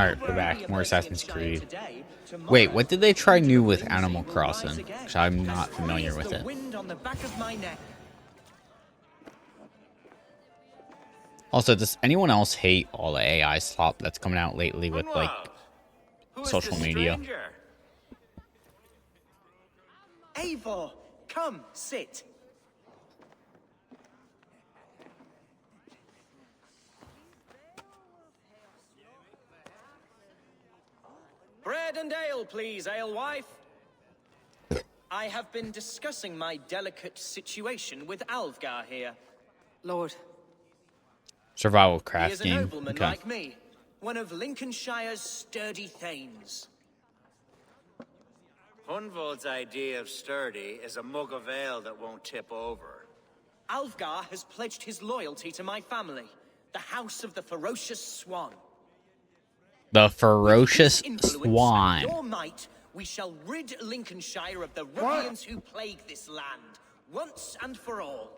Alright, we're back. More Assassin's Creed. Wait, what did they try new with Animal Crossing? Because I'm not familiar with it. Also, does anyone else hate all the AI slop that's coming out lately with, like, social media? Eivor, come, sit. Bread and ale, please, alewife. I have been discussing my delicate situation with Alvgar here. Lord. Survival He craft is a game. nobleman Okay. like me, one of Lincolnshire's sturdy thanes. Hunvald's idea of sturdy is a mug of ale that won't tip over. Alvgar has pledged his loyalty to my family, the House of the Ferocious Swan. The Ferocious With his influence Swan. and your might, we shall rid Lincolnshire of the ruffians who plague this land, once and for all.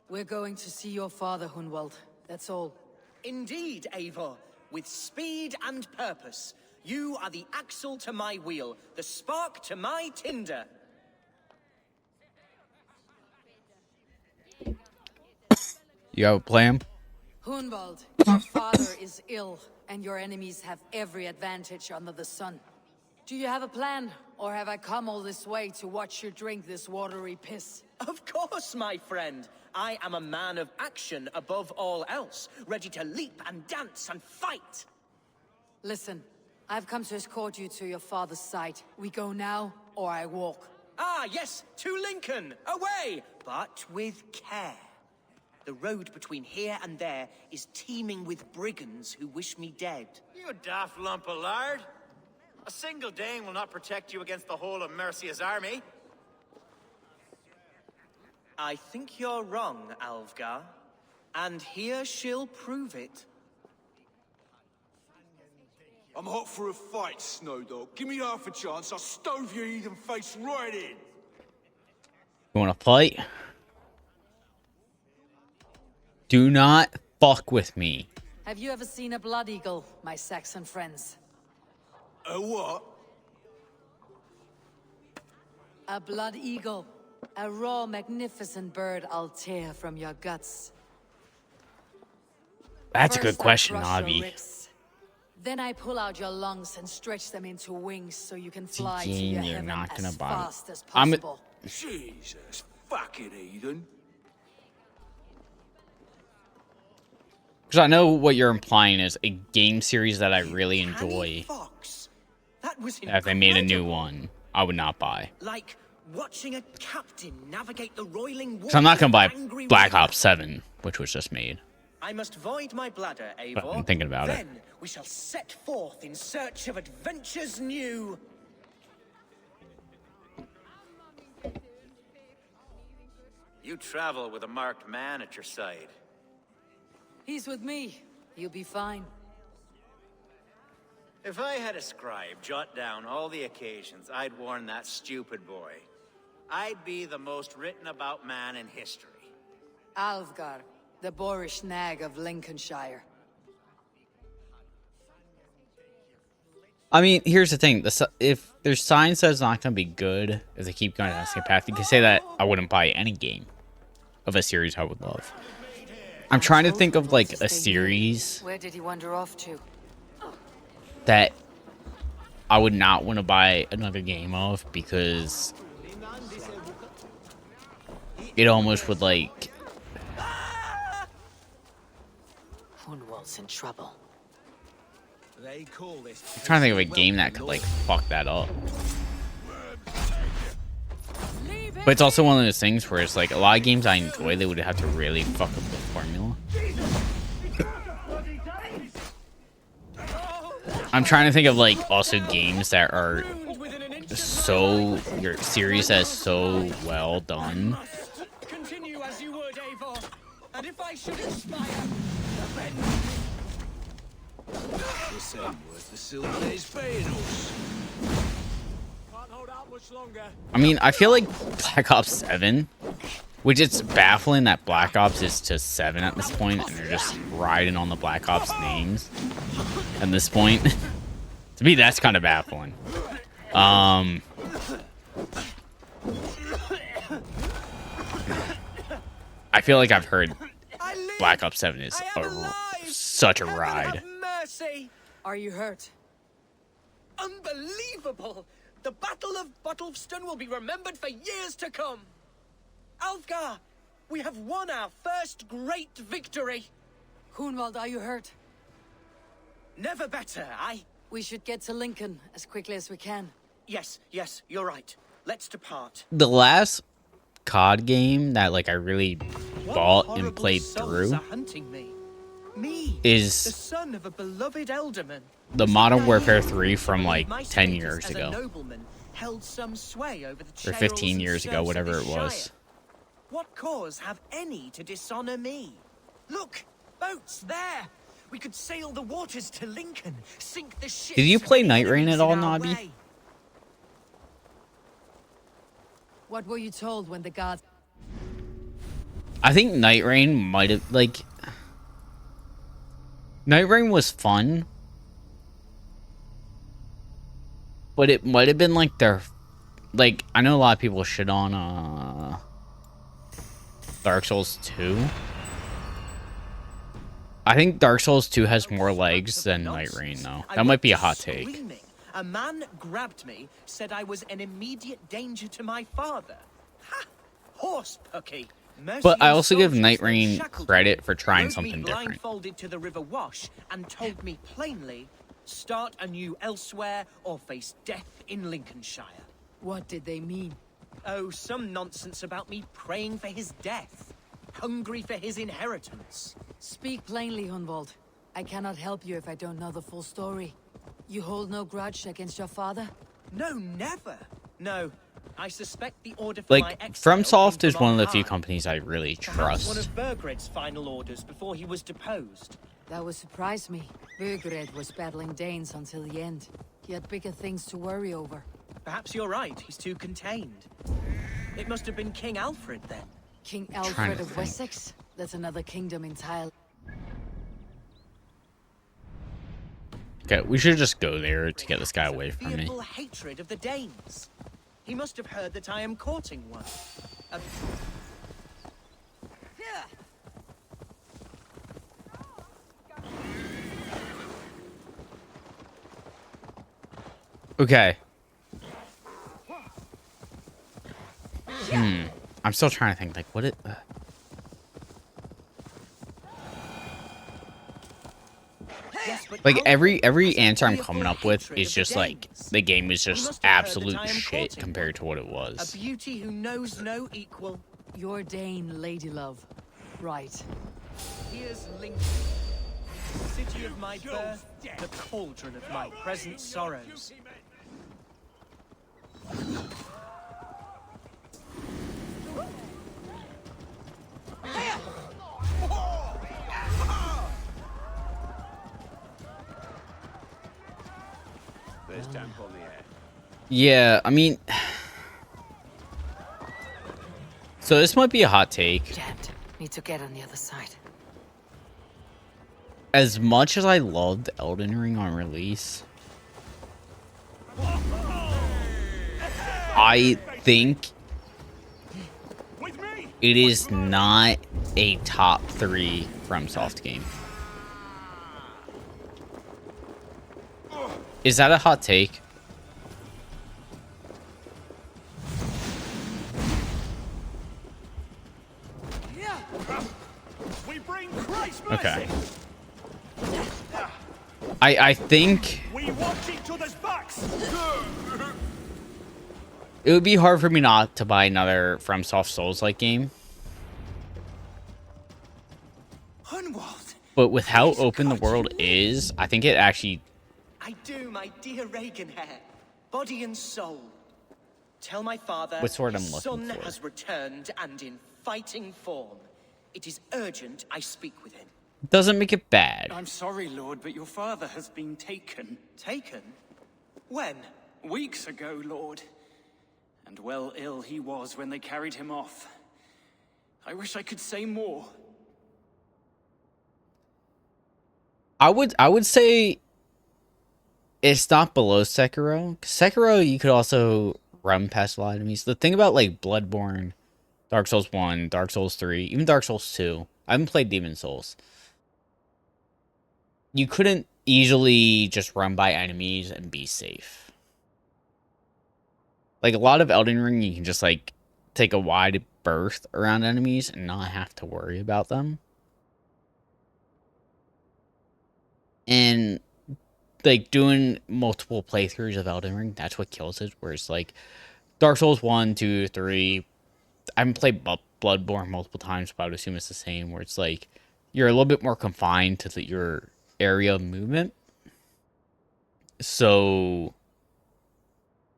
We're going to see your father, Hunwald. That's all. Indeed, Eivor, with speed and purpose. You are the axle to my wheel, the spark to my tinder. You have a plan? Hunwald, your father is ill, and your enemies have every advantage under the sun. Do you have a plan, or have I come all this way to watch you drink this watery piss? Of course, my friend. I am a man of action above all else, ready to leap and dance and fight. Listen, I've come to escort you to your father's side. We go now, or I walk. Ah, yes, to Lincoln, away, but with care. The road between here and there is teeming with brigands who wish me dead. You daft lump of lard. A single Dane will not protect you against the whole of Mercia's army. I think you're wrong, Alvgar. And here she'll prove it. I'm hot for a fight, Snowdog. Give me half a chance, I'll stove your heathen face right in. You want to fight? Do not fuck with me. Have you ever seen a blood eagle, my Saxon friends? A what? A blood eagle. A raw, magnificent bird I'll tear from your guts. That's a good First I question, crush your Navi. ribs. Then I pull out your lungs and stretch them into wings so you can fly to game your you're heaven not gonna as buy. fast as I'm a- possible. Jesus, fucking heathen. Because I know what you're implying is a game series that I really enjoy. Fox. That was If they made a new incredible. one, I would not buy. Like watching a captain navigate the roiling waters. So I'm not going to buy of angry Black river. Ops 7, which was just made. I must void my bladder, Eivor. But I'm thinking about it. Then we shall set forth in search of adventures new. You travel with a marked man at your side. He's with me. You'll be fine. If I had a scribe jot down all the occasions I'd warn that stupid boy, I'd be the most written about man in history. Alvgar, the boorish nag of Lincolnshire. I mean, here's the thing. If there's signs that it's not going to be good, if they keep going down the same path, you can say that I wouldn't buy any game of a series I would love. I'm trying to think of, like, a series Where did he wander off to? that I would not want to buy another game of because it almost would, like... Hunwald's in trouble. They call this. I'm trying to think of a game that could, like, fuck that up. But it's also one of those things where it's like a lot of games I enjoy, they would have to really fuck up the formula. I'm trying to think of, like, also games that are so... your series that is so well done. Continue as you would, Eivor. And if I should inspire, The same worth the silver days paying us. I mean, I feel like Black Ops 7 Which it's baffling that Black Ops is to 7 at this point, and they're just riding on the Black Ops names at this point. To me, that's kind of baffling. I feel like I've heard Black Ops 7 is such a ride. Have mercy! Are you hurt? Unbelievable! The Battle of Bottleston will be remembered for years to come. Alfgar, we have won our first great victory. Hunwald, are you hurt? Never better, We should get to Lincoln as quickly as we can. Yes, you're right. Let's depart. The last COD game that like I really bought and Horrible played souls through are hunting me. Me, is the son of a beloved elderman. the Modern Warfare 3 from My like 10 status years as a ago. nobleman held some sway over the Or churls 15 and years ago, serfs of whatever this it was. shire. What cause have any to dishonor me? Look, boats there. We could sail the waters to Lincoln, sink the ships. Did you play of the Night Rain enemies at all, in our Nobby? way. What were you told when the gods... I think Night Rain might have like Night Rain was fun, but it might have been like their like I know a lot of people shit on Dark Souls 2. I think Dark Souls 2 has more legs than Night Rain though. That might be a hot take. Screaming. A man grabbed me, said I was an immediate danger to my father. Ha! Horse pucky. But I also give Mercy Night soldiers Rain shackled credit me, for trying rode something me different. blindfolded to the River Wash and told me plainly, start anew elsewhere or face death in Lincolnshire. What did they mean? Oh, some nonsense about me praying for his death, hungry for his inheritance. Speak plainly, Hunwald. I cannot help you if I don't know the full story. You hold no grudge against your father? No, never. No, I suspect the order for my Like exile FromSoft came is from one of on the few high. companies I really Perhaps one trust. of Burgred's final orders before he was deposed. That would surprise me. Burgred was battling Danes until the end. He had bigger things to worry over. Perhaps you're right, he's too contained. It must have been King Alfred then. King Trying Alfred to of think. Wessex? That's another kingdom entirely. Okay, we should just go there to get this guy away from me. Fearful hatred of the Danes. He must have heard that I am courting one. A- Okay. I'm still trying to think, like, what it... Yes, but Like, Alfred every has a answer I'm fearful coming up with hatred is of just, the like, Danes. the game is He just must have heard that absolute I am shit courting compared to what it A was. beauty who knows no equal. Your Dane, lady love. Right. Here's Lincoln, city of my birth, the cauldron of my present sorrows. There's damp on the air. Yeah, I mean... So this might be a hot take. Jammed. Need to get on the other side. As much as I loved Elden Ring on release, I think With me! it is not a top 3 FromSoft game. Is that a hot take? We bring Christ's mercy! Okay. I think We watch each other's backs! it would be hard for me not to buy another FromSoft Souls-like game. Hunwald, But with how Please, open the God, world you- is, I think it actually... I do, my dear Reaganhair, body and soul. Tell my father What's the word his I'm looking son for? has returned and in fighting form. It is urgent I speak with him. doesn't make it bad. I'm sorry, Lord, but your father has been taken. Taken? When? Weeks ago, Lord. And well ill he was when they carried him off. I wish I could say more. I would say it's not below Sekiro. Sekiro, you could also run past a lot of enemies. The thing about like Bloodborne, Dark Souls 1, Dark Souls 3, even Dark Souls 2. I haven't played Demon Souls. You couldn't easily just run by enemies and be safe. Like a lot of Elden Ring, you can just like take a wide berth around enemies and not have to worry about them. And like doing multiple playthroughs of Elden Ring, that's what kills it. Whereas like Dark Souls 1, 2, 3, I haven't played Bloodborne multiple times, but I would assume it's the same. Where it's like you're a little bit more confined to your area of movement, so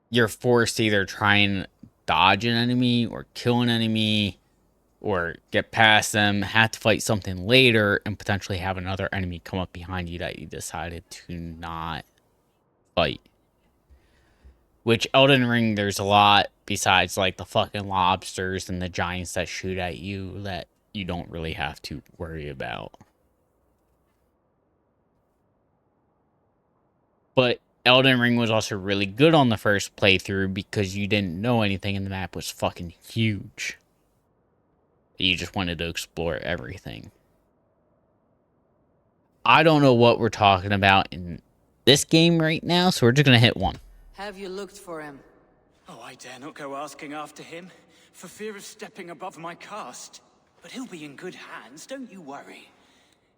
you're forced to either try and dodge an enemy or kill an enemy or get past them, have to fight something later, and potentially have another enemy come up behind you that you decided to not fight. Which Elden Ring, there's a lot besides like the fucking lobsters and the giants that shoot at you that you don't really have to worry about. But Elden Ring was also really good on the first playthrough because you didn't know anything and the map was fucking huge. You just wanted to explore everything. I don't know what we're talking about in this game right now, so we're just gonna hit one. Have you looked for him? Oh, I dare not go asking after him, for fear of stepping above my caste. But he'll be in good hands, don't you worry.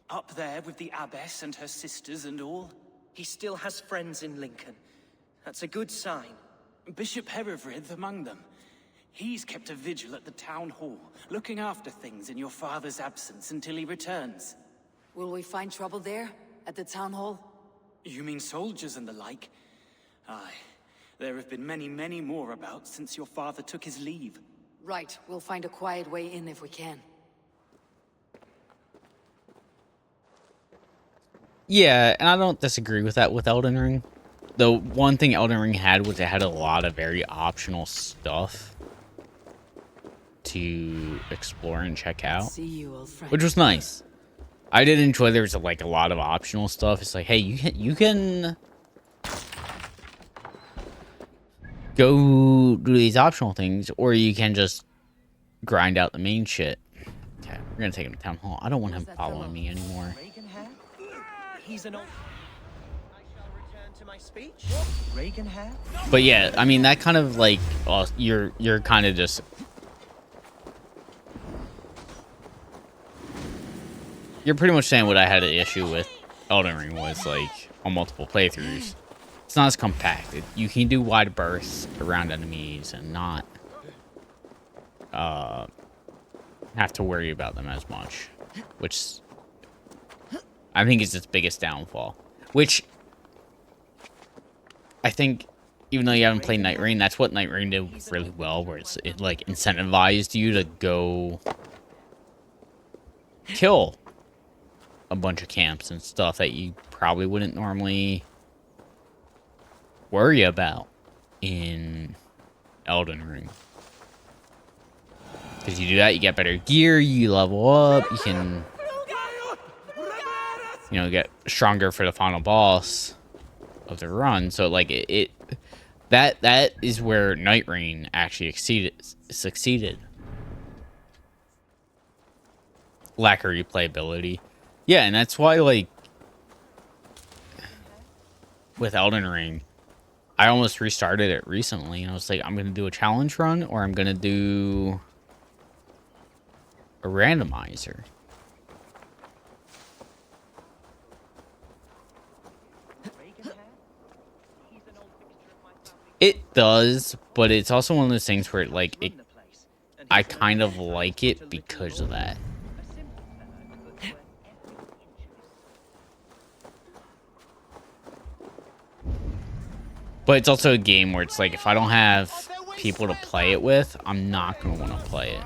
Up there with the abbess and her sisters and all. He still has friends in Lincoln. That's a good sign. Bishop Herevrydd among them. He's kept a vigil at the town hall, looking after things in your father's absence until he returns. Will we find trouble there? At the town hall? You mean soldiers and the like? Aye. There have been many, many more about since your father took his leave. Right. We'll find a quiet way in if we can. Yeah, and I don't disagree with that with Elden Ring. The one thing Elden Ring had was it had a lot of very optional stuff to explore and check out, See you, old friend. which was nice. I did enjoy there was like a lot of optional stuff. It's like, hey, you can go do these optional things, or you can just grind out the main shit. Okay, we're gonna take him to town hall. I don't want him following me anymore. Reagan hair? He's an old... I shall return to my speech. Reagan hair? But yeah, I mean that kind of like, you're kind of just. You're pretty much saying what I had an issue with Elden Ring was, like, on multiple playthroughs. It's not as compacted. You can do wide berths around enemies and not have to worry about them as much. Which I think is its biggest downfall. Which I think, even though you haven't played Night Rain, that's what Night Rain did really well, where it like incentivized you to go kill a bunch of camps and stuff that you probably wouldn't normally worry about in Elden Ring. Because you do that, you get better gear, you level up, you can, you know, get stronger for the final boss of the run. So like that is where Night Rain actually succeeded. Lack of replayability. Yeah, and that's why, like, with Elden Ring, I almost restarted it recently, and I was like, I'm going to do a challenge run, or I'm going to do a randomizer. It does, but it's also one of those things where, like, I kind of like it because of that. But it's also a game where it's like, if I don't have people to play it with, I'm not going to want to play it.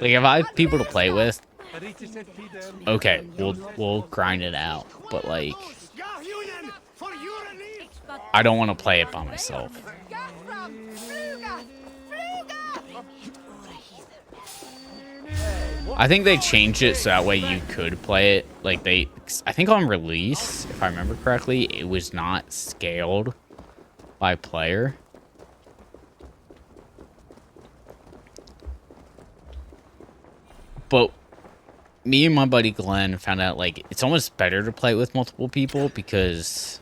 Like, if I have people to play with, okay, we'll grind it out. But, like, I don't want to play it by myself. I think they changed it so that way you could play it. Like I think on release, if I remember correctly, it was not scaled by player. But me and my buddy Glenn found out like it's almost better to play it with multiple people because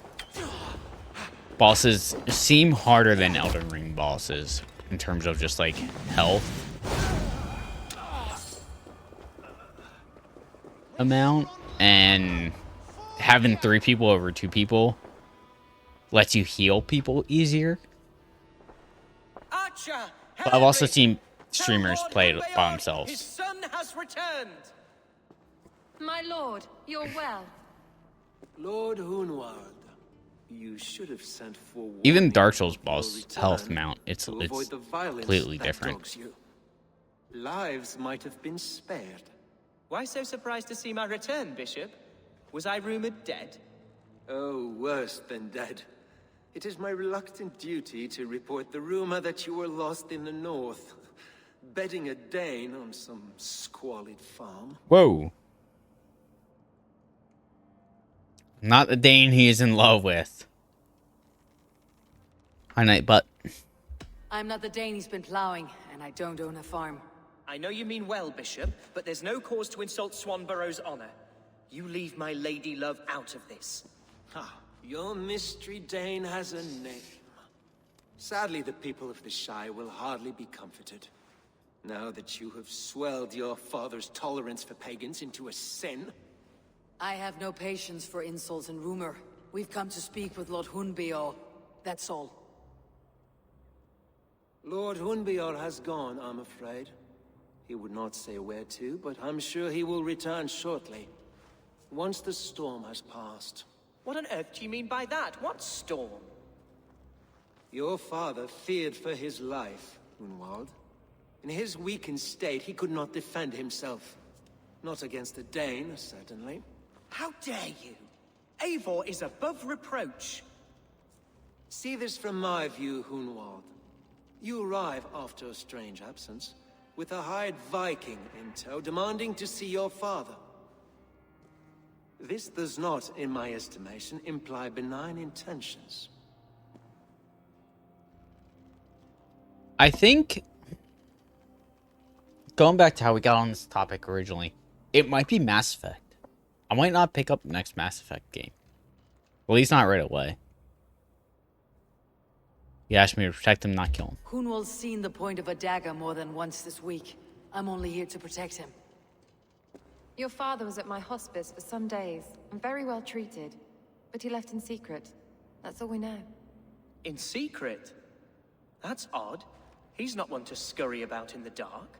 bosses seem harder than Elden Ring bosses in terms of just like health amount, and having 3 people over 2 people lets you heal people easier. Archer, But I've also Henry, seen streamers tell play Lord it by Hunbeard themselves. His son has returned. My lord, you're well. Lord Hunwald, you should have sent for Even Dark warning Souls of your boss health return mount, it's to avoid the violence completely that different. dogs you. Lives might have been spared. Why so surprised to see my return, Bishop? Was I rumored dead? Oh, worse than dead. It is my reluctant duty to report the rumor that you were lost in the north, bedding a Dane on some squalid farm. Whoa. Not the Dane he is in love with. Hi, Nightbutt. I'm not the Dane he's been plowing, and I don't own a farm. I know you mean well, Bishop, but there's no cause to insult Swanborough's honor. You leave my lady love out of this. Ah, your mystery Dane has a name. Sadly, the people of the Shire will hardly be comforted. Now that you have swelled your father's tolerance for pagans into a sin. I have no patience for insults and rumor. We've come to speak with Lord Hunbeard. That's all. Lord Hunbeard has gone, I'm afraid. He would not say where to, but I'm sure he will return shortly. Once the storm has passed. What on earth do you mean by that? What storm? Your father feared for his life, Hunwald. In his weakened state, he could not defend himself. Not against a Dane, certainly. How dare you? Eivor is above reproach. See this from my view, Hunwald. You arrive after a strange absence, with a hired Viking in tow, demanding to see your father. This does not, in my estimation, imply benign intentions. I think, going back to how we got on this topic originally, it might be Mass Effect. I might not pick up the next Mass Effect game. At least not right away. He asked me to protect him, not kill him. Hunwald's seen the point of a dagger more than once this week. I'm only here to protect him. Your father was at my hospice for some days, and very well treated. But he left in secret. That's all we know. In secret? That's odd. He's not one to scurry about in the dark.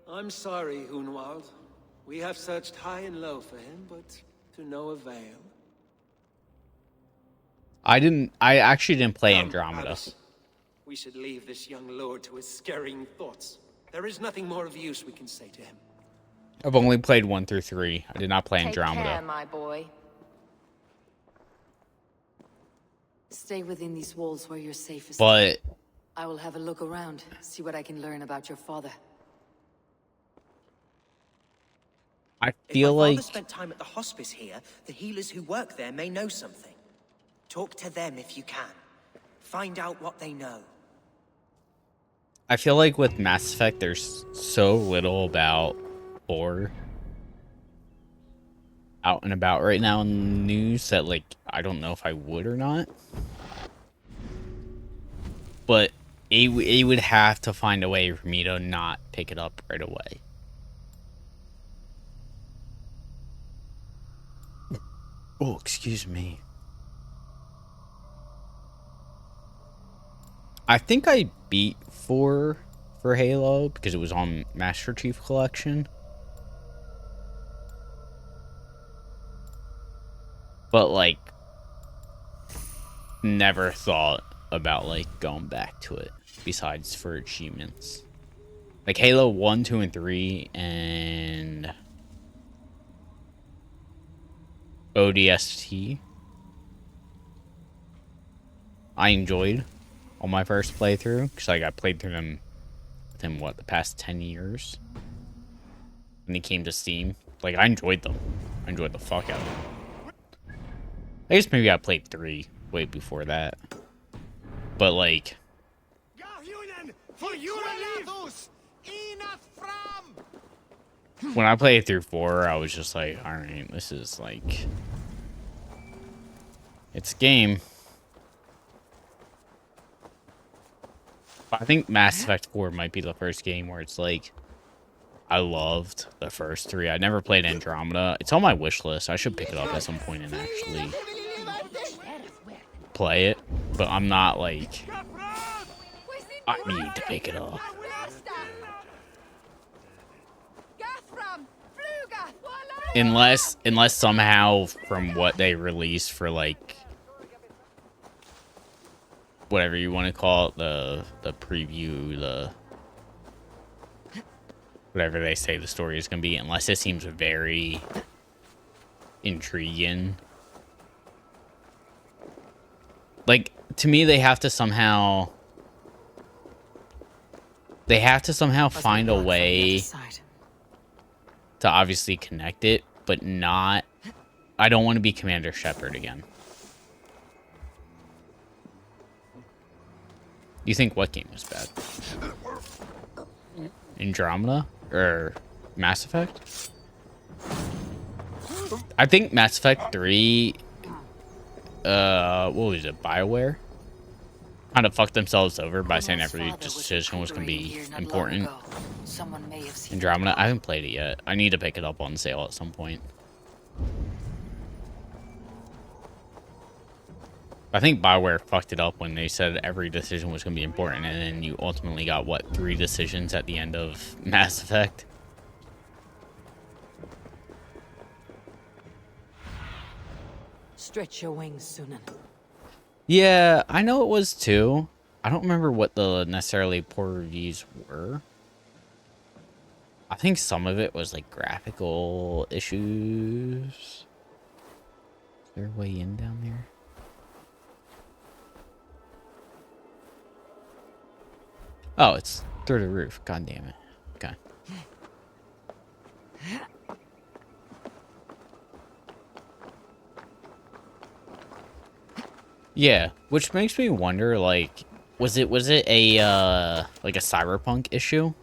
I'm sorry, Hunwald. We have searched high and low for him, but to no avail. I actually didn't play Come, Andromeda. Alice. We should leave this young lord to his scurrying thoughts. There is nothing more of use we can say to him. I've only played 1 through 3. I did not play Take Andromeda. care, my boy. Stay within these walls where you're safest. But I will have a look around, see what I can learn about your father. I If feel my like father spent time at the hospice here, the healers who work there may know something. Talk to them if you can. Find out what they know. I feel like with Mass Effect, there's so little about horror out and about right now in the news that, like, I don't know if I would or not. But it would have to find a way for me to not pick it up right away. Oh, excuse me. I think I beat 4 for Halo because it was on Master Chief Collection. But, like, never thought about, like, going back to it besides for achievements. Like, Halo 1, 2, and 3, and ODST. I enjoyed on my first playthrough because, like, I played through them within, what, the past 10 years? when they came to Steam. Like, I enjoyed them. I enjoyed the fuck out of them. I guess maybe I played 3 way before that. But, like... when I played through 4, I was just like, alright, this is like... it's a game. I think Mass Effect 4 might be the first game where it's like... I loved the first 3. I never played Andromeda. It's on my wish list. I should pick it up at some point and actually play it. But I'm not like... I need to pick it up. Unless somehow from what they released for like whatever you want to call it, the preview, the whatever they say the story is going to be, unless it seems very intriguing. Like, to me, they have to somehow find a way to obviously connect it, but not... I don't want to be Commander Shepard again. You think what game was bad? Andromeda? Or Mass Effect? I think Mass Effect 3... what was it? BioWare? Kind of fucked themselves over by saying every decision was going to be important. Andromeda, I haven't played it yet. I need to pick it up on sale at some point. I think BioWare fucked it up when they said every decision was going to be important, and then you ultimately got, what, 3 decisions at the end of Mass Effect? Stretch your wings, Sunan. Yeah, I know it was too. I don't remember what the necessarily poor reviews were. I think some of it was like graphical issues. Is there a way in down there? Oh, it's through the roof. God damn it. Okay. Yeah, which makes me wonder, like, was it a like a Cyberpunk issue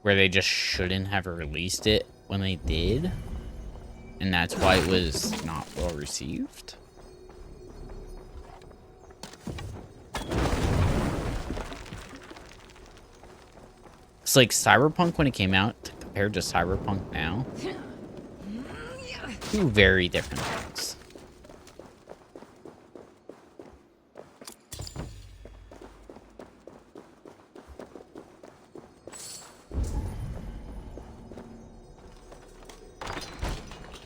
where they just shouldn't have released it when they did, and that's why it was not well received? It's like Cyberpunk when it came out compared to Cyberpunk now. 2 very different things.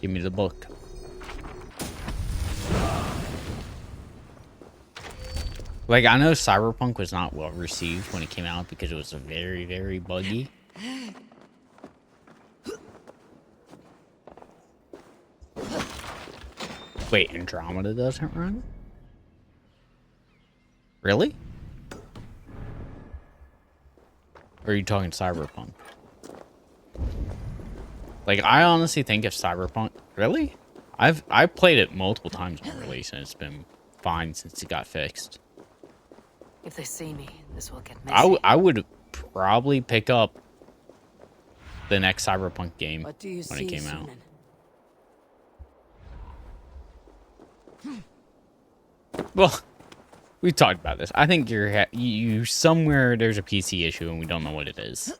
Give me the book. Like, I know Cyberpunk was not well received when it came out because it was very, very buggy. Wait, Andromeda doesn't run? Really? Or are you talking Cyberpunk? Like, I honestly think if Cyberpunk... Really? I've played it multiple times on release, and it's been fine since it got fixed. If they see me, this will get messy. I would probably pick up the next Cyberpunk game when it came out. Well, we talked about this. I think you somewhere there's a PC issue and we don't know what it is.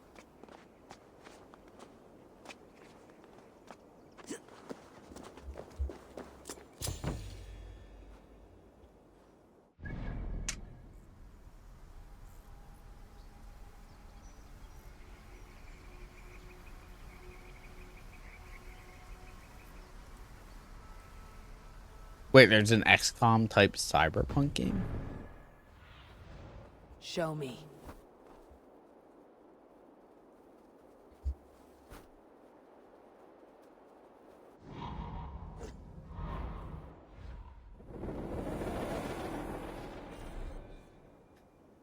Wait, there's an XCOM type Cyberpunk game? Show me.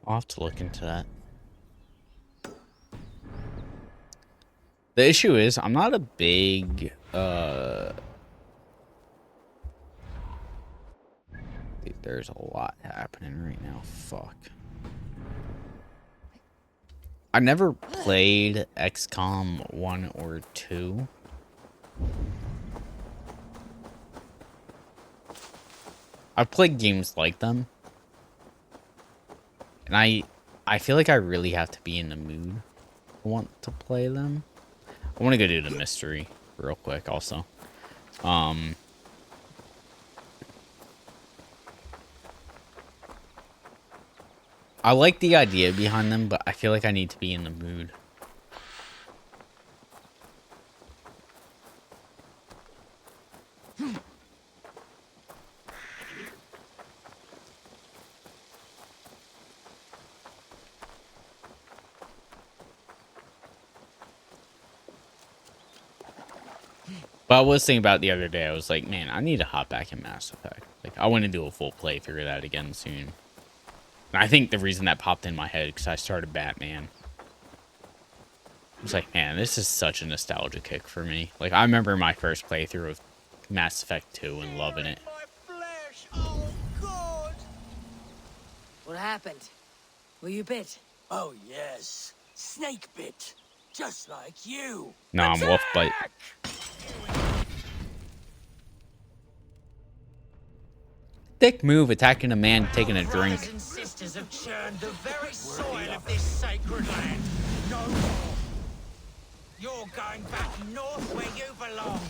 I'll have to look into that. The issue is I'm not a big dude, there's a lot happening right now. Fuck. I never played XCOM 1 or 2. I've played games like them. And I feel like I really have to be in the mood to want to play them. I want to go do the mystery real quick also. I like the idea behind them, but I feel like I need to be in the mood. But I was thinking about it the other day. I was like, man, I need to hop back in Mass Effect. Like, I want to do a full playthrough of that again soon. And I think the reason that popped in my head because I started Batman. I was like, man, this is such a nostalgia kick for me. Like, I remember my first playthrough of Mass Effect 2 and loving it. What happened? Were you bit? Oh, yes. Snake bit. Just like you. No, I'm wolf bite. Thick move attacking a man taking a drink. Brothers and sisters have churned the very soil of this sacred land. No more. You're going back north where you belong.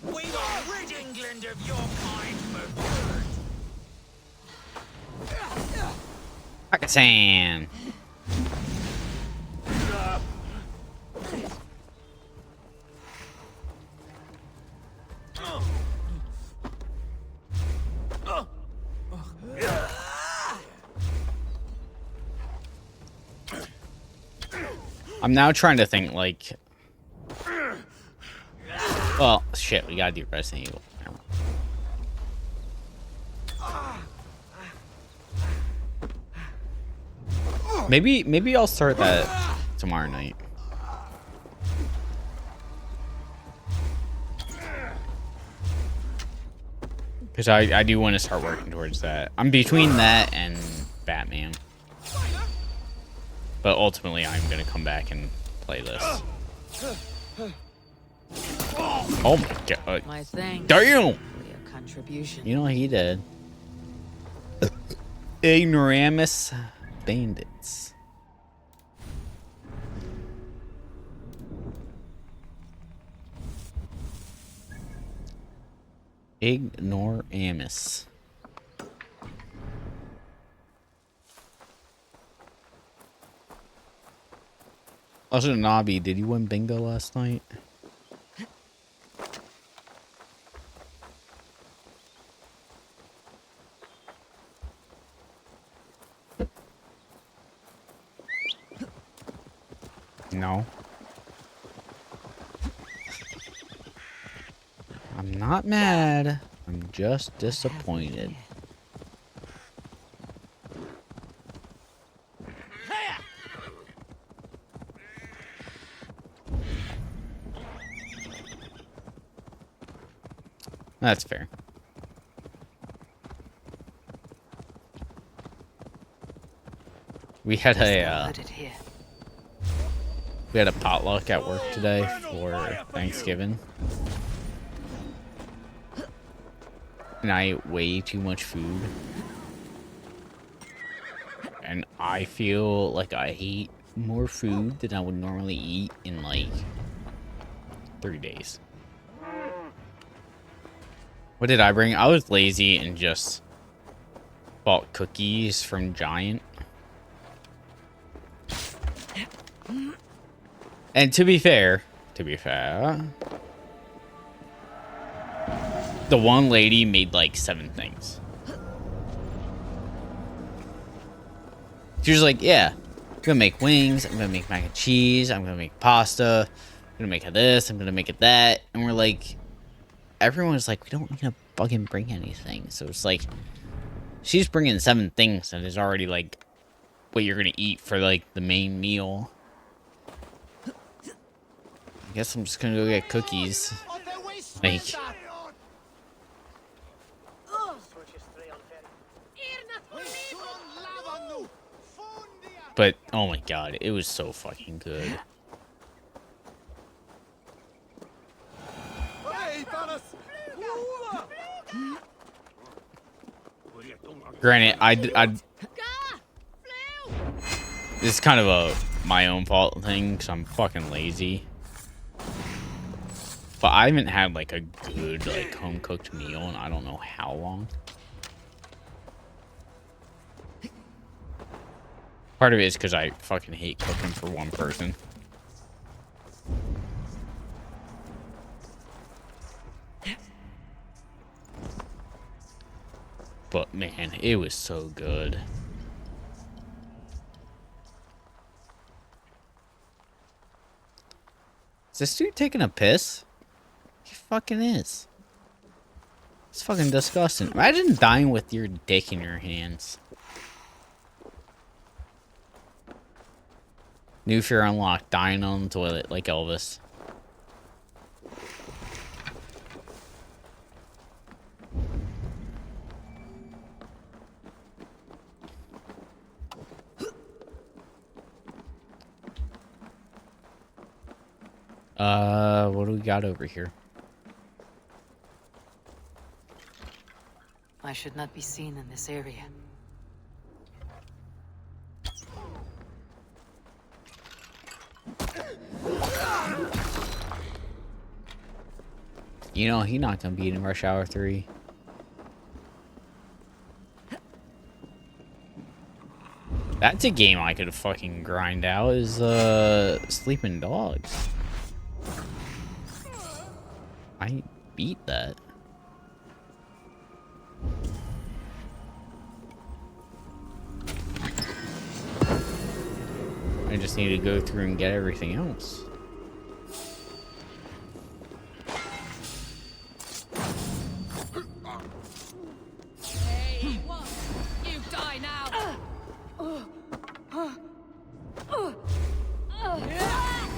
We will rid England of your kind for good. Pakistan. I'm now trying to think like, well, shit, we gotta do Resident Evil. Maybe I'll start that tomorrow night. Because I do want to start working towards that. I'm between that and Batman. But ultimately, I'm going to come back and play this. Oh my god. My thanks Damn! for your contribution. You know what he did? Ignoramus bandits. Ignoramus. Also, Nabi, did you win bingo last night? No. I'm not mad. I'm just disappointed. That's fair. We had a potluck at work today for Thanksgiving. And I ate way too much food. And I feel like I ate more food than I would normally eat in like 3 days. What did I bring? I was lazy and just bought cookies from Giant. And to be fair, the one lady made like 7 things. She was like, yeah, I'm gonna make wings, I'm gonna make mac and cheese, I'm gonna make pasta, I'm gonna make this, I'm gonna make it that. And we're like, everyone's like, we don't need to fucking bring anything. So it's like, she's bringing 7 things and is already like what you're gonna eat for like the main meal. I guess I'm just gonna go get cookies. Like, but oh my god, it was so fucking good. Granted, this is kind of my own fault thing because I'm fucking lazy. But I haven't had like a good like home cooked meal in I don't know how long. Part of it is because I fucking hate cooking for one person. But man, it was so good. Is this dude taking a piss? He fucking is. It's fucking disgusting. Imagine dying with your dick in your hands. New fear unlocked. Dying on the toilet like Elvis. What do we got over here? I should not be seen in this area. You know, he not gonna be in Rush Hour 3. That's a game I could fucking grind out is Sleeping Dogs. I beat that. I just need to go through and get everything else. Hey, what? You die now!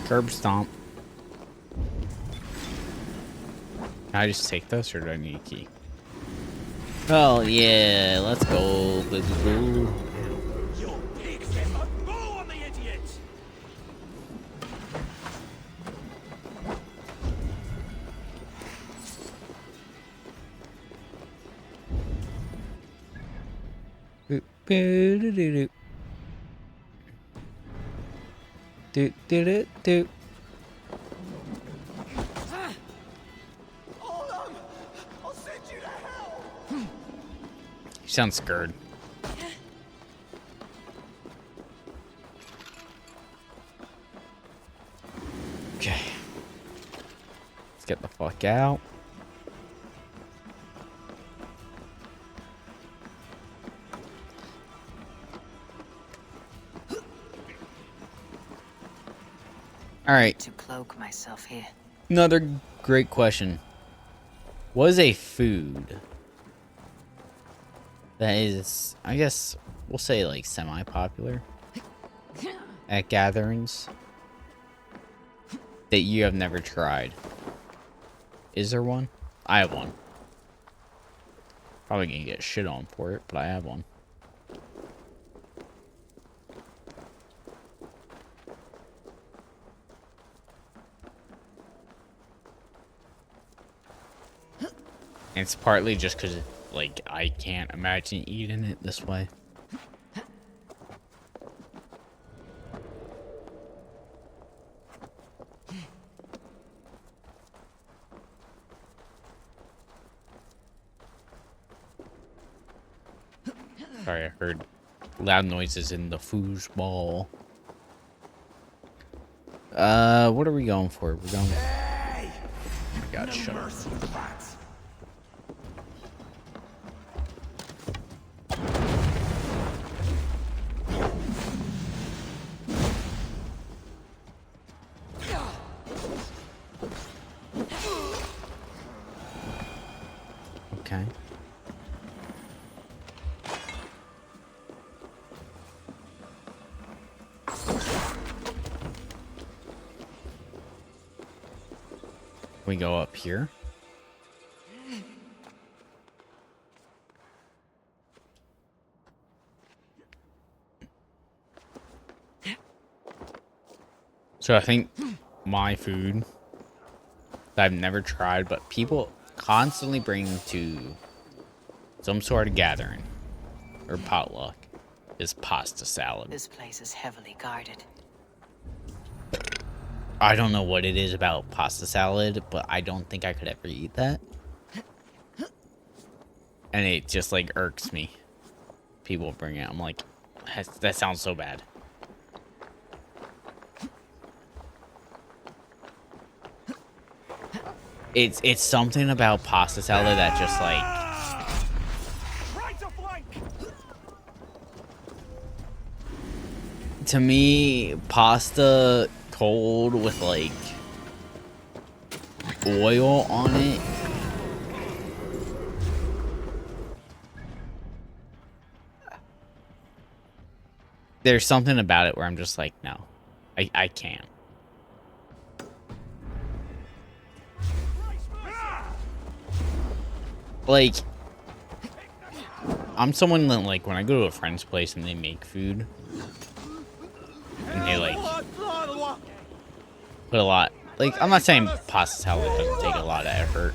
Curb stomp. Can I just take this, or do I need a key? Oh yeah, let's go, baby boo. You pig pepper! Go on the idiot! Do do do do do do do. I'll send you to hell! You sound scared. Okay. Let's get the fuck out. All right. To cloak myself here. Another great question. What is a food that is, I guess, we'll say like semi-popular at gatherings that you have never tried? Is there one? I have one. Probably gonna get shit on for it, but I have one. And it's partly just because, like, I can't imagine eating it this way. Sorry, I heard loud noises in the foosball. What are we going for? We're going... Hey! Oh my god, shut up. Okay. we go up here? So I think my food that I've never tried, but people constantly bring to some sort of gathering or potluck, is pasta salad. This place is heavily guarded. I don't know what it is about pasta salad, but I don't think I could ever eat that. And it just like irks me. People bring it. I'm like, that sounds so bad. It's something about pasta salad that just like to me, pasta cold with like oil on it. There's something about it where I'm just like, no, I can't. Like, I'm someone that, like, when I go to a friend's place and they make food, and they, like, put a lot, like, I'm not saying pasta salad doesn't take a lot of effort.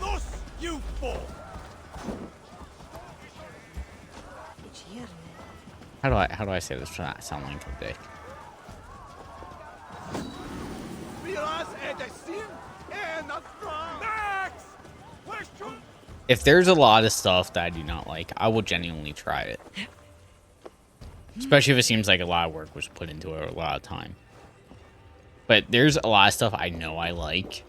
How do I say this to not sound like a dick? If there's a lot of stuff that I do not like, I will genuinely try it. Especially if it seems like a lot of work was put into it, or a lot of time. But there's a lot of stuff I know I like.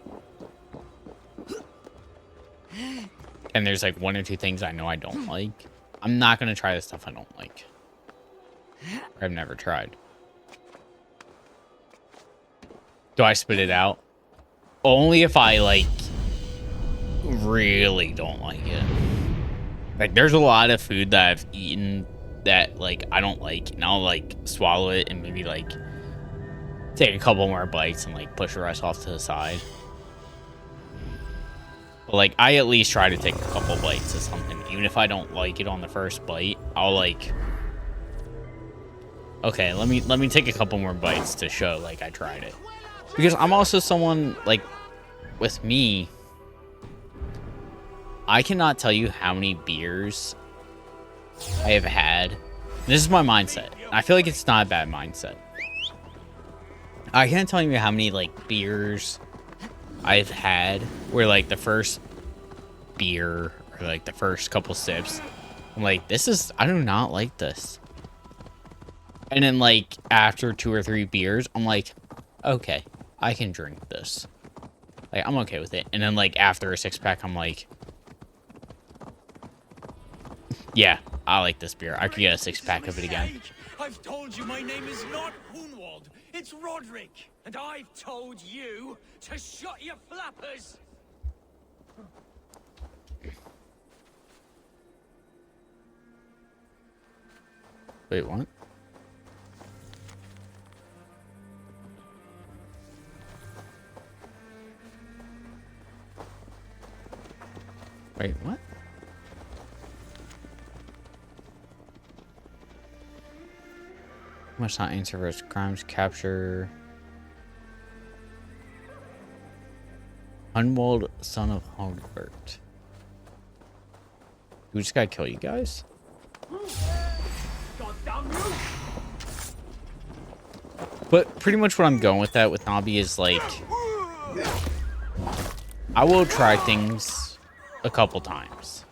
And there's like one or two things I know I don't like. I'm not going to try the stuff I don't like. Or I've never tried. Do I spit it out? Only if I like really don't like it. Like, there's a lot of food that I've eaten that like I don't like, and I'll like swallow it and maybe like take a couple more bites and like push the rest off to the side. But like, I at least try to take a couple bites of something, even if I don't like it on the first bite. I'll like, okay, let me take a couple more bites to show like I tried it. Because I'm also someone, like, with me, I cannot tell you how many beers I have had. This is my mindset. I feel like it's not a bad mindset. I can't tell you how many, like, beers I've had where, like, the first beer or, like, the first couple sips, I'm like, I do not like this. And then, like, after 2 or 3 beers, I'm like, okay, I can drink this. Like, I'm okay with it. And then, like, after a 6-pack, I'm like, yeah, I like this beer. I could get a 6-pack of it again. I've told you my name is not Hunwald. It's Roderick. And I've told you to shut your flappers. Wait, what? Wait, what? Must not answer for crimes. Capture Hunwald, son of Hogbert. We just gotta kill you guys? But pretty much what I'm going with that with Nabi is like, I will try things a couple times.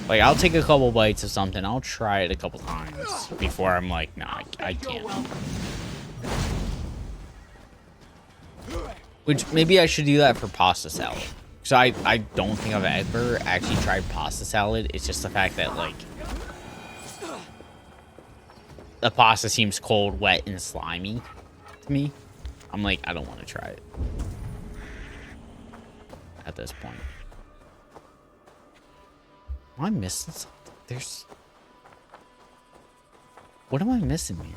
Like, I'll take a couple bites of something, I'll try it a couple times before I'm like, nah, I can't. Which, maybe I should do that for pasta salad. So I don't think I've ever actually tried pasta salad. It's just the fact that, like, the pasta seems cold, wet, and slimy to me. I'm like, I don't want to try it at this point. Am I missing something? What am I missing here?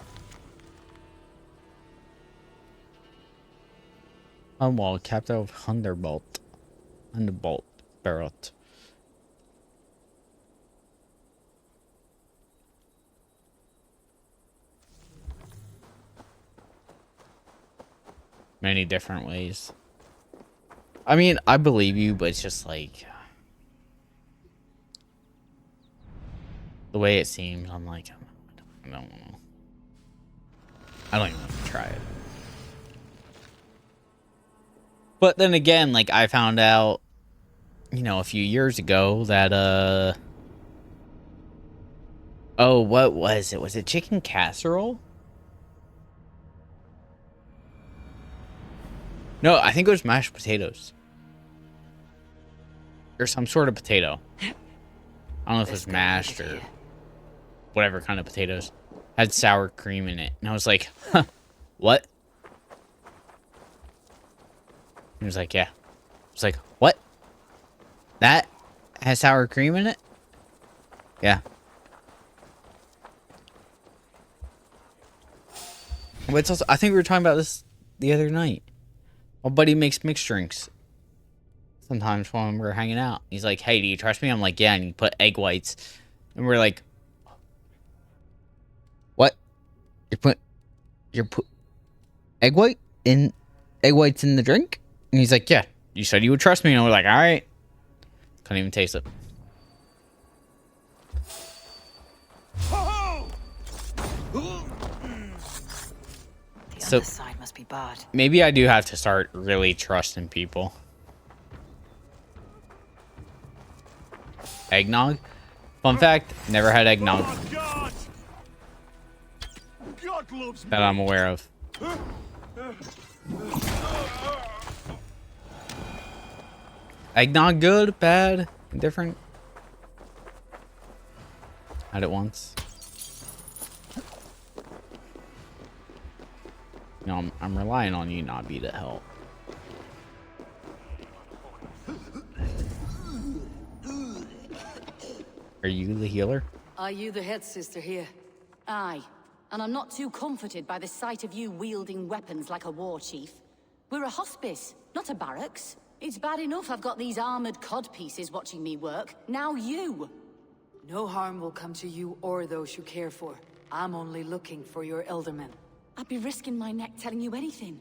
Unwall, captain of Thunderbolt. And the bolt barrel. Many different ways. I mean, I believe you, but it's just like the way it seems. I'm like, I don't know. I don't even want to try it. But then again, like I found out, you know, a few years ago that oh, what was it? Was it chicken casserole? No, I think it was mashed potatoes. Or some sort of potato. I don't know if it was mashed or whatever kind of potatoes. Had sour cream in it. And I was like, huh, what? He was like, yeah. I was like, what? That has sour cream in it? Yeah. But it's also, I think we were talking about this the other night. My buddy makes mixed drinks. Sometimes when we're hanging out. He's like, hey, do you trust me? I'm like, yeah. And you put egg whites. And we're like, what? You put egg whites in the drink? And he's like, yeah. You said you would trust me. And we're like, all right. Couldn't even taste it. The other side must be barred. Maybe I do have to start really trusting people. Eggnog? Fun fact, never had eggnog. That I'm aware of. Eggnog good, bad, indifferent? Had it once. You know, I'm relying on you, Nobby, to help. Are you the healer? Are you the head sister here? Aye, and I'm not too comforted by the sight of you wielding weapons like a war chief. We're a hospice, not a barracks. It's bad enough I've got these armored codpieces watching me work. Now you! No harm will come to you or those you care for. I'm only looking for your eldermen. I'd be risking my neck telling you anything.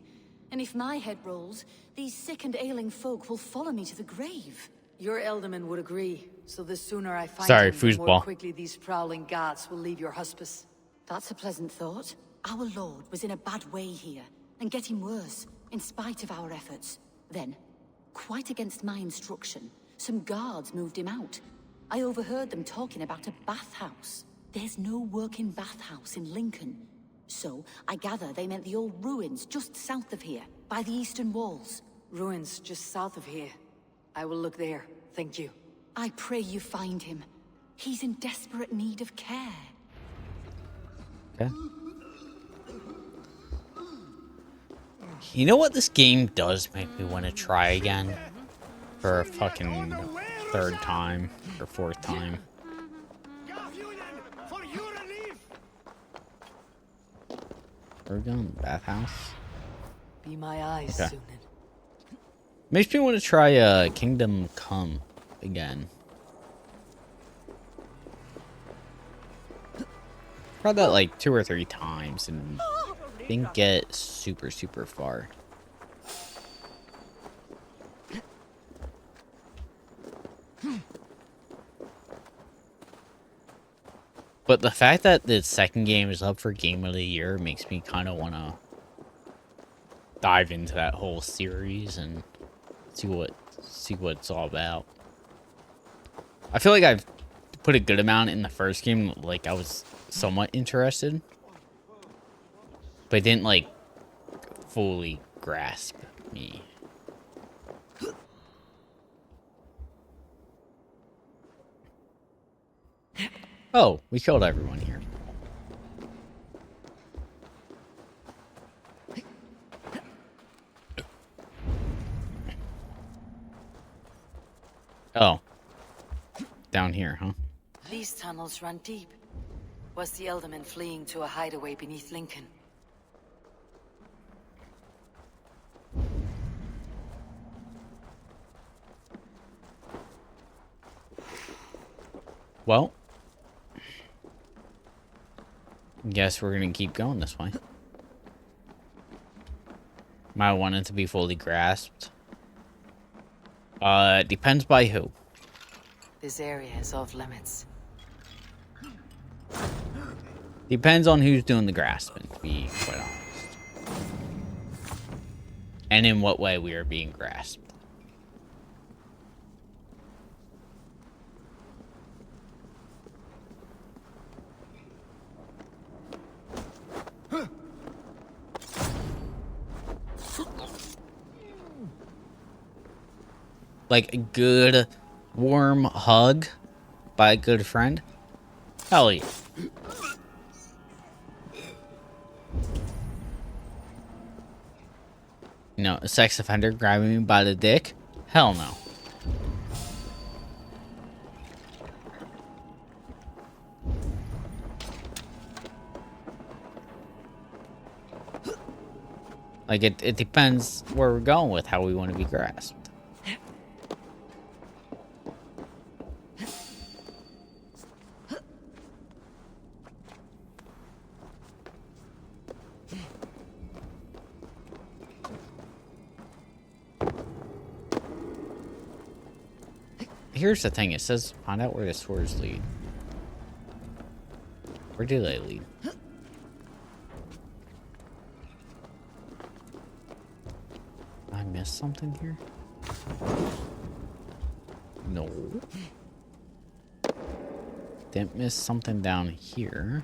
And if my head rolls, these sick and ailing folk will follow me to the grave. Your eldermen would agree, so the sooner I find Sorry, him, the more foosball. quickly these prowling gods will leave your hospice. That's a pleasant thought. Our lord was in a bad way here, and getting worse, in spite of our efforts. Then, quite against my instruction, some guards moved him out. I overheard them talking about a bathhouse. There's no working bathhouse in Lincoln. So, I gather they meant the old ruins just south of here, by the eastern walls. Ruins just south of here. I will look there, thank you. I pray you find him. He's in desperate need of care. Okay. You know what this game does make me want to try again? For a fucking third time or fourth time. Are we going to the bathhouse? Be my eyes, Okay. soon. Makes me want to try Kingdom Come again. Tried that like 2 or 3 times and didn't get super far. But the fact that the second game is up for Game of the Year makes me kind of want to dive into that whole series and see what it's all about. I feel like I've put a good amount in the first game. Like I was somewhat interested, but it didn't like fully grasp me. Oh, we killed everyone here. Oh. Down here, huh? These tunnels run deep. Was the Elderman fleeing to a hideaway beneath Lincoln? Well, guess we're gonna keep going this way. Might want it to be fully grasped. Depends by who. This area is off limits. Depends on who's doing the grasping, to be quite honest. And in what way we are being grasped. Like a good warm hug by a good friend? Hell yeah. You know, a sex offender grabbing me by the dick? Hell no. Like, it depends where we're going with how we want to be grasped. Here's the thing, it says find out where the swords lead. Where do they lead? I missed something here? No. Didn't miss something down here.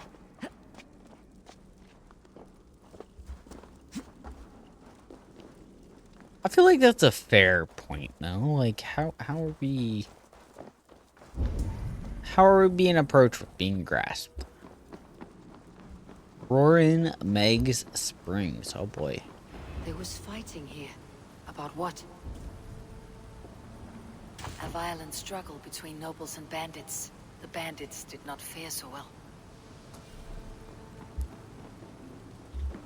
I feel like that's a fair point, though. Like, how are we... How are we being approached with being grasped? Roaring Meg's Springs. Oh boy. There was fighting here. About what? A violent struggle between nobles and bandits. The bandits did not fare so well.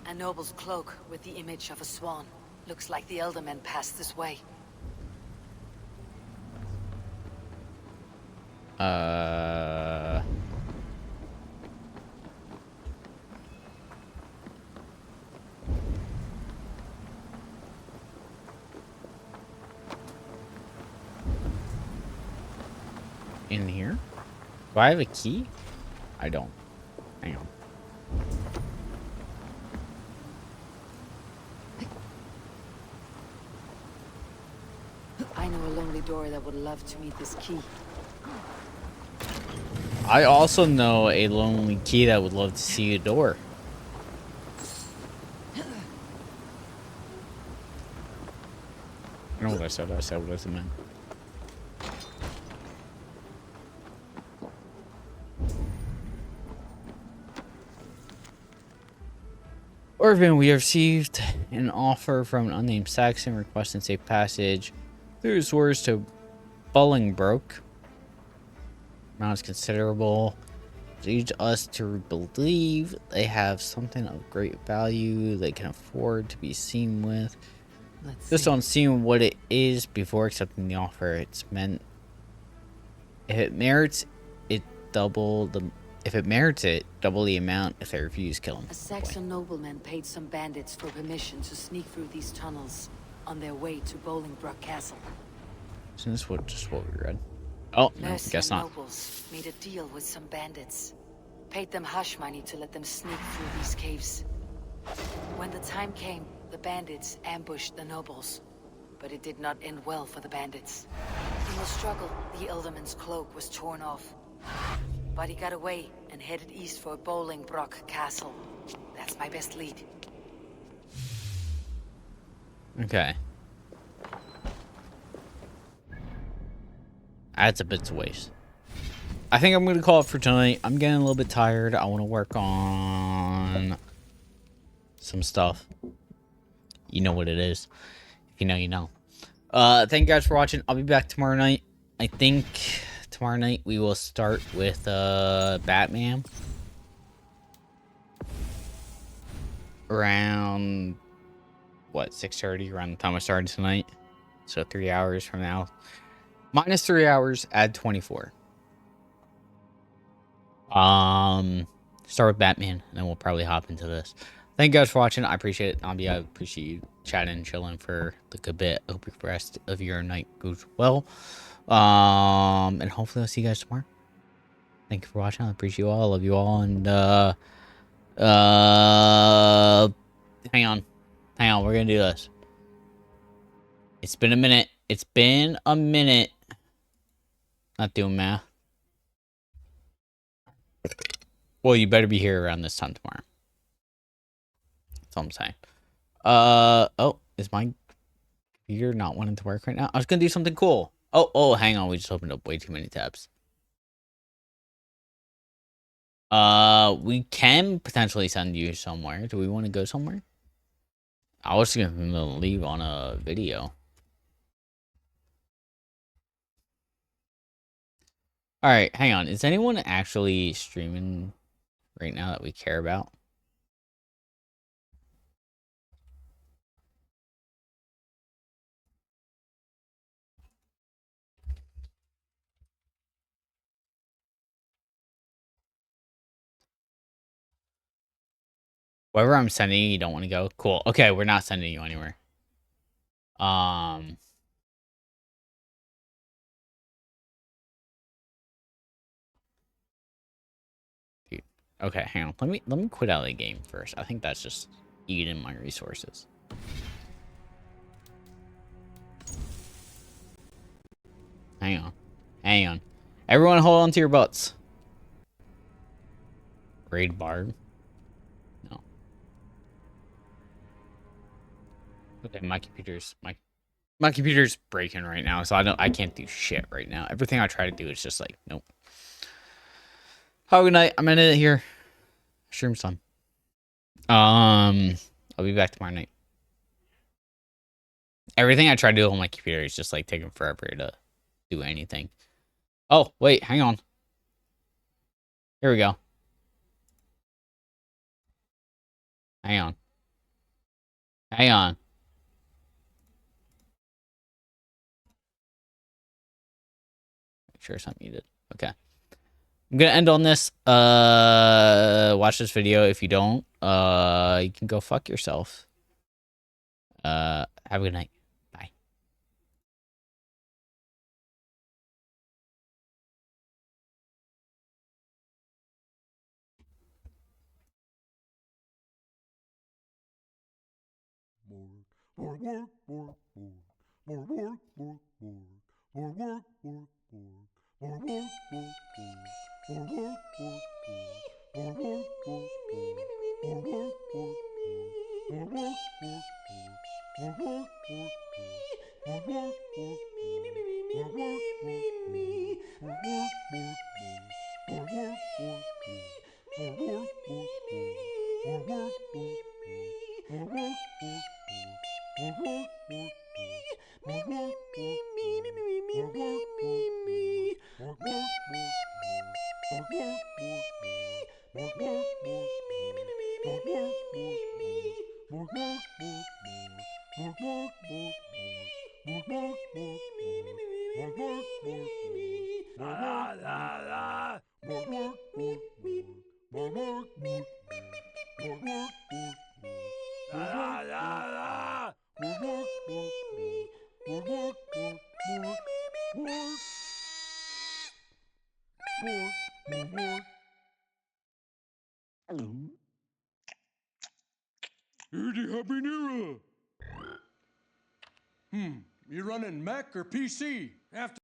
A noble's cloak with the image of a swan. Looks like the Eldermen passed this way. In here? Do I have a key? I don't. Hang on. I know a lonely door that would love to meet this key. I also know a lonely key that would love to see a door. I know what I said. I said what I meant. Orvin, we have received an offer from an unnamed Saxon requesting safe passage through his words to Bolingbroke. Amount is considerable. Leads us to believe they have something of great value they can afford to be seen with. Just on seeing what it is before accepting the offer, it's meant if it merits it, double the amount. If they refuse, kill him. A Saxon nobleman paid some bandits for permission to sneak through these tunnels on their way to Bolingbroke Castle. Isn't this just what we read? Oh, no, guess not. Nobles made a deal with some bandits. Paid them hush money to let them sneak through these caves. When the time came, the bandits ambushed the nobles. But it did not end well for the bandits. In the struggle, the Elderman's cloak was torn off. But he got away and headed east for Bolingbroke Castle. That's my best lead. Okay. That's a bit of waste. I think I'm going to call it for tonight. I'm getting a little bit tired. I want to work on some stuff. You know what it is. If you know, you know. Thank you guys for watching. I'll be back tomorrow night. I think tomorrow night we will start with Batman. Around, what, 6:30? Around the time I started tonight. So 3 hours from now. Minus 3 hours, add 24. Start with Batman, and then we'll probably hop into this. Thank you guys for watching. I appreciate it. I appreciate you chatting and chilling for the good bit. I hope the rest of your night goes well. And hopefully I'll see you guys tomorrow. Thank you for watching. I appreciate you all. I love you all. And hang on. We're gonna do this. It's been a minute. Not doing math. Well, you better be here around this time tomorrow. That's all I'm saying. Oh, is my computer not wanting to work right now? I was gonna do something cool. Oh, hang on. We just opened up way too many tabs. We can potentially send you somewhere. Do we want to go somewhere? I was gonna leave on a video. All right, hang on. Is anyone actually streaming right now that we care about? Wherever I'm sending you, you don't want to go? Cool. Okay, we're not sending you anywhere. Dude. Okay, hang on. Let me quit out of the game first. I think that's just eating my resources. Hang on. Everyone hold on to your butts. Raid Bard. No. Okay, my computer's breaking right now, so I can't do shit right now. Everything I try to do is just like, nope. Have a good night. I'm gonna end it here. Stream's done. I'll be back tomorrow night. Everything I try to do on my computer is just like taking forever to do anything. Oh, wait, hang on. Here we go. Hang on. Make sure it's not muted. Okay. I'm gonna end on this. Watch this video. If you don't, you can go fuck yourself. Have a good night. Bye. Happy New Year! You running Mac or PC? After